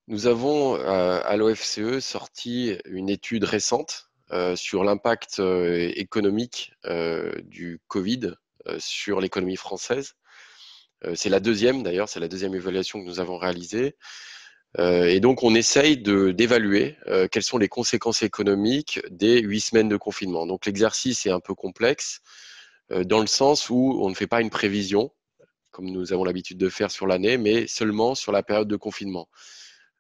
Nous avons à l'OFCE sorti une étude récente sur l'impact économique du Covid sur l'économie française. C'est la deuxième d'ailleurs, c'est la deuxième évaluation que nous avons réalisée. Et donc on essaye d'évaluer quelles sont les conséquences économiques des 8 semaines de confinement. Donc l'exercice est un peu complexe dans le sens où on ne fait pas une prévision, comme nous avons l'habitude de faire sur l'année, mais seulement sur la période de confinement.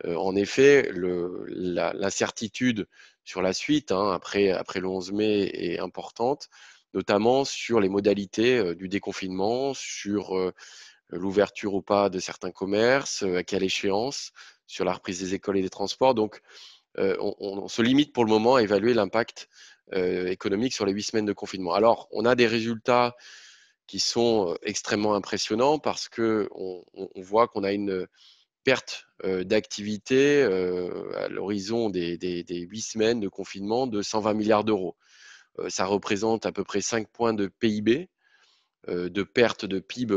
En effet, l'incertitude sur la suite, hein, après le 11 mai, est importante, notamment sur les modalités du déconfinement, sur l'ouverture ou pas de certains commerces, à quelle échéance, sur la reprise des écoles et des transports. Donc, on se limite pour le moment à évaluer l'impact économique sur les 8 semaines de confinement. Alors, on a des résultats qui sont extrêmement impressionnants parce qu'on voit qu'on a une perte d'activité à l'horizon des 8 semaines de confinement de 120 milliards d'euros. Ça représente à peu près 5 points de PIB, de perte de PIB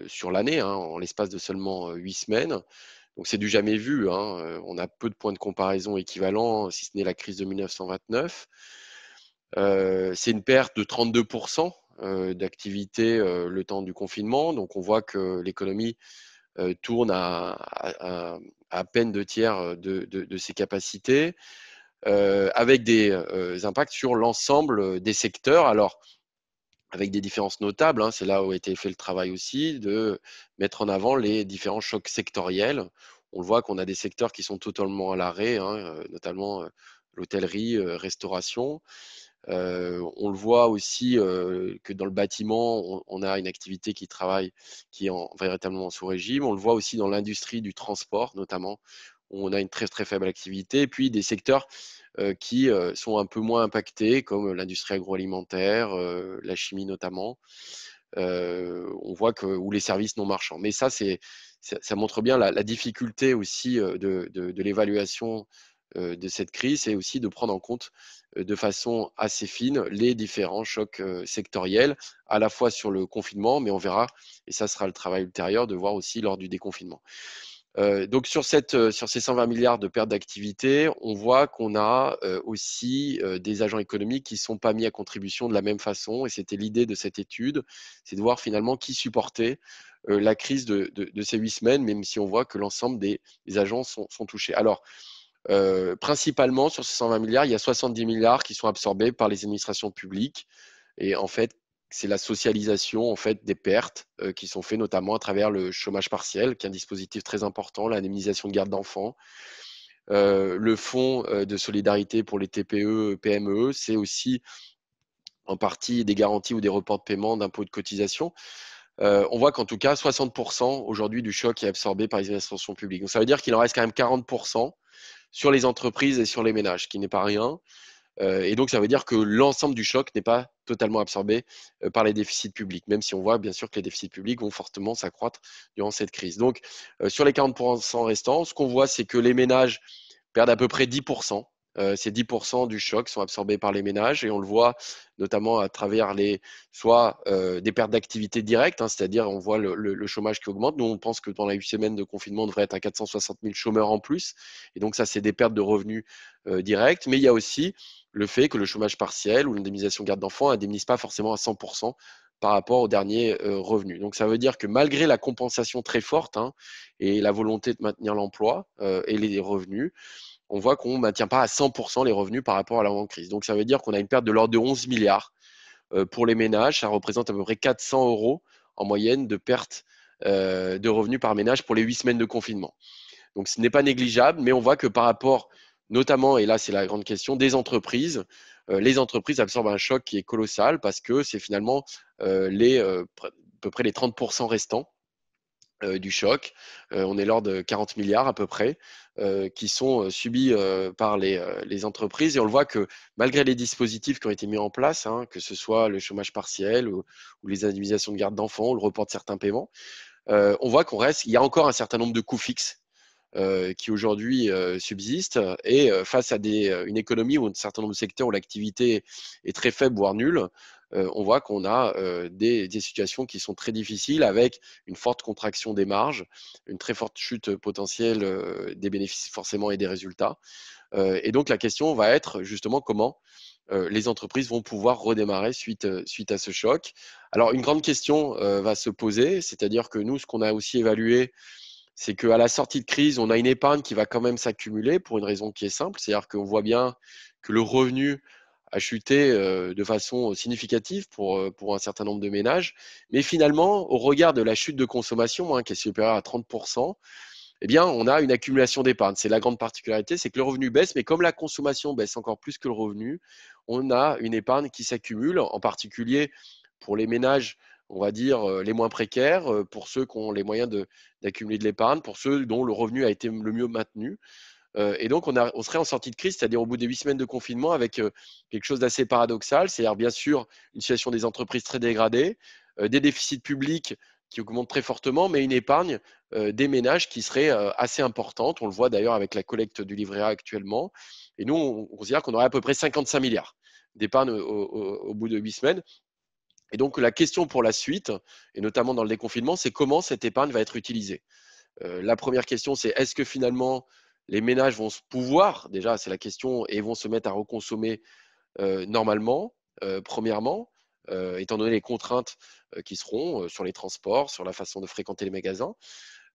sur l'année, hein, en l'espace de seulement 8 semaines. Donc c'est du jamais vu, hein. On a peu de points de comparaison équivalents, si ce n'est la crise de 1929. C'est une perte de 32% d'activité le temps du confinement. Donc on voit que l'économie tourne à peine 2 tiers de ses capacités, avec des impacts sur l'ensemble des secteurs. Alors, avec des différences notables, hein, c'est là où a été fait le travail aussi, de mettre en avant les différents chocs sectoriels. On le voit qu'on a des secteurs qui sont totalement à l'arrêt, hein, notamment l'hôtellerie, restauration. On le voit aussi que dans le bâtiment, on a une activité qui travaille, qui est véritablement sous régime. On le voit aussi dans l'industrie du transport, notamment, où on a une très très faible activité. Et puis des secteurs qui sont un peu moins impactés, comme l'industrie agroalimentaire, la chimie notamment. On voit que, ou les services non marchands. Mais ça montre bien la difficulté aussi de l'évaluation de cette crise, et aussi de prendre en compte de façon assez fine les différents chocs sectoriels, à la fois sur le confinement, mais on verra, et ça sera le travail ultérieur, de voir aussi lors du déconfinement. Donc sur ces 120 milliards de pertes d'activité, on voit qu'on a aussi des agents économiques qui ne sont pas mis à contribution de la même façon. Et c'était l'idée de cette étude, c'est de voir finalement qui supportait la crise de ces 8 semaines, même si on voit que l'ensemble des agents sont touchés. Alors, principalement sur ces 120 milliards, il y a 70 milliards qui sont absorbés par les administrations publiques. Et en fait, c'est la socialisation en fait des pertes qui sont faites notamment à travers le chômage partiel, qui est un dispositif très important, l'indemnisation de garde d'enfants, le fonds de solidarité pour les TPE, PME, c'est aussi en partie des garanties ou des reports de paiement d'impôts de cotisation. On voit qu'en tout cas, 60% aujourd'hui du choc est absorbé par les administrations publiques. Donc ça veut dire qu'il en reste quand même 40% sur les entreprises et sur les ménages, ce qui n'est pas rien. Et donc, ça veut dire que l'ensemble du choc n'est pas totalement absorbé par les déficits publics, même si on voit bien sûr que les déficits publics vont fortement s'accroître durant cette crise. Donc, sur les 40% restants, ce qu'on voit, c'est que les ménages perdent à peu près 10%. Ces 10% du choc sont absorbés par les ménages, et on le voit notamment à travers soit des pertes d'activité directes, hein, c'est-à-dire on voit le chômage qui augmente. Nous, on pense que pendant les 8 semaines de confinement, on devrait être à 460 000 chômeurs en plus. Et donc ça, c'est des pertes de revenus directes. Mais il y a aussi le fait que le chômage partiel ou l'indemnisation garde d'enfants n'indemnise pas forcément à 100% par rapport aux derniers revenus. Donc ça veut dire que malgré la compensation très forte, hein, et la volonté de maintenir l'emploi et les revenus, on voit qu'on ne maintient pas à 100% les revenus par rapport à l'avant-crise. Donc ça veut dire qu'on a une perte de l'ordre de 11 milliards pour les ménages. Ça représente à peu près 400 euros en moyenne de perte de revenus par ménage pour les 8 semaines de confinement. Donc ce n'est pas négligeable, mais on voit que par rapport notamment, et là c'est la grande question, des entreprises, les entreprises absorbent un choc qui est colossal, parce que c'est finalement à peu près les 30% restants du choc. On est l'ordre de 40 milliards à peu près, qui sont subis par les entreprises. Et on le voit que malgré les dispositifs qui ont été mis en place, hein, que ce soit le chômage partiel ou les indemnisations de garde d'enfants ou le report de certains paiements, on voit il y a encore un certain nombre de coûts fixes qui aujourd'hui subsistent. Et face à une économie ou un certain nombre de secteurs où l'activité est très faible, voire nulle, on voit qu'on a des situations qui sont très difficiles avec une forte contraction des marges, une très forte chute potentielle des bénéfices forcément et des résultats. Et donc la question va être justement comment les entreprises vont pouvoir redémarrer suite à ce choc. Alors une grande question va se poser, c'est-à-dire que nous, ce qu'on a aussi évalué, c'est qu'à la sortie de crise, on a une épargne qui va quand même s'accumuler pour une raison qui est simple, c'est-à-dire qu'on voit bien que le revenu a chuté de façon significative pour un certain nombre de ménages. Mais finalement, au regard de la chute de consommation, hein, qui est supérieure à 30%, eh bien, on a une accumulation d'épargne. C'est la grande particularité, c'est que le revenu baisse, mais comme la consommation baisse encore plus que le revenu, on a une épargne qui s'accumule, en particulier pour les ménages, on va dire, les moins précaires, pour ceux qui ont les moyens d'accumuler de l'épargne, pour ceux dont le revenu a été le mieux maintenu. Et donc, on serait en sortie de crise, c'est-à-dire au bout des 8 semaines de confinement, avec quelque chose d'assez paradoxal, c'est-à-dire bien sûr une situation des entreprises très dégradée, des déficits publics qui augmentent très fortement, mais une épargne des ménages qui serait assez importante. On le voit d'ailleurs avec la collecte du livret A actuellement. Et nous, on considère qu'on aurait à peu près 55 milliards d'épargne au bout de 8 semaines. Et donc, la question pour la suite, et notamment dans le déconfinement, c'est comment cette épargne va être utilisée. La première question, c'est est-ce que finalement les ménages vont se pouvoir, déjà c'est la question, et vont se mettre à reconsommer normalement, premièrement, étant donné les contraintes qui seront sur les transports, sur la façon de fréquenter les magasins.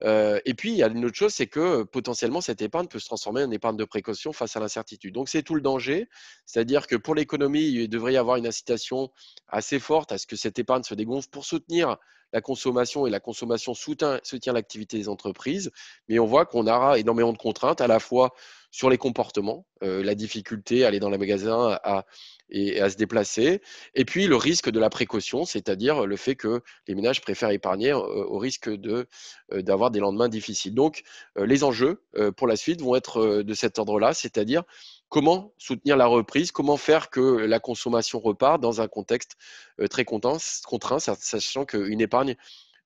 Et puis, il y a une autre chose, c'est que potentiellement, cette épargne peut se transformer en épargne de précaution face à l'incertitude. Donc, c'est tout le danger. C'est-à-dire que pour l'économie, il devrait y avoir une incitation assez forte à ce que cette épargne se dégonfle pour soutenir la consommation, et la consommation soutient l'activité des entreprises. Mais on voit qu'on aura énormément de contraintes, à la fois sur les comportements, la difficulté à aller dans les magasins et à se déplacer, et puis le risque de la précaution, c'est-à-dire le fait que les ménages préfèrent épargner au risque d'avoir des lendemains difficiles. Donc, les enjeux pour la suite vont être de cet ordre-là, c'est-à-dire comment soutenir la reprise, comment faire que la consommation repart dans un contexte très contraint, sachant qu'une épargne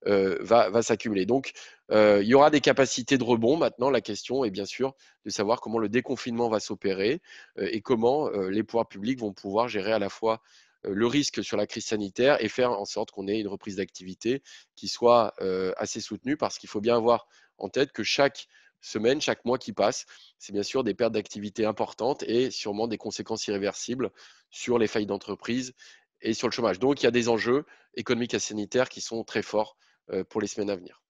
va s'accumuler. Donc, il y aura des capacités de rebond. Maintenant, la question est bien sûr de savoir comment le déconfinement va s'opérer et comment les pouvoirs publics vont pouvoir gérer à la fois le risque sur la crise sanitaire et faire en sorte qu'on ait une reprise d'activité qui soit assez soutenue, parce qu'il faut bien avoir en tête que chaque semaine, chaque mois qui passe, c'est bien sûr des pertes d'activité importantes et sûrement des conséquences irréversibles sur les faillites d'entreprise et sur le chômage. Donc, il y a des enjeux économiques et sanitaires qui sont très forts pour les semaines à venir.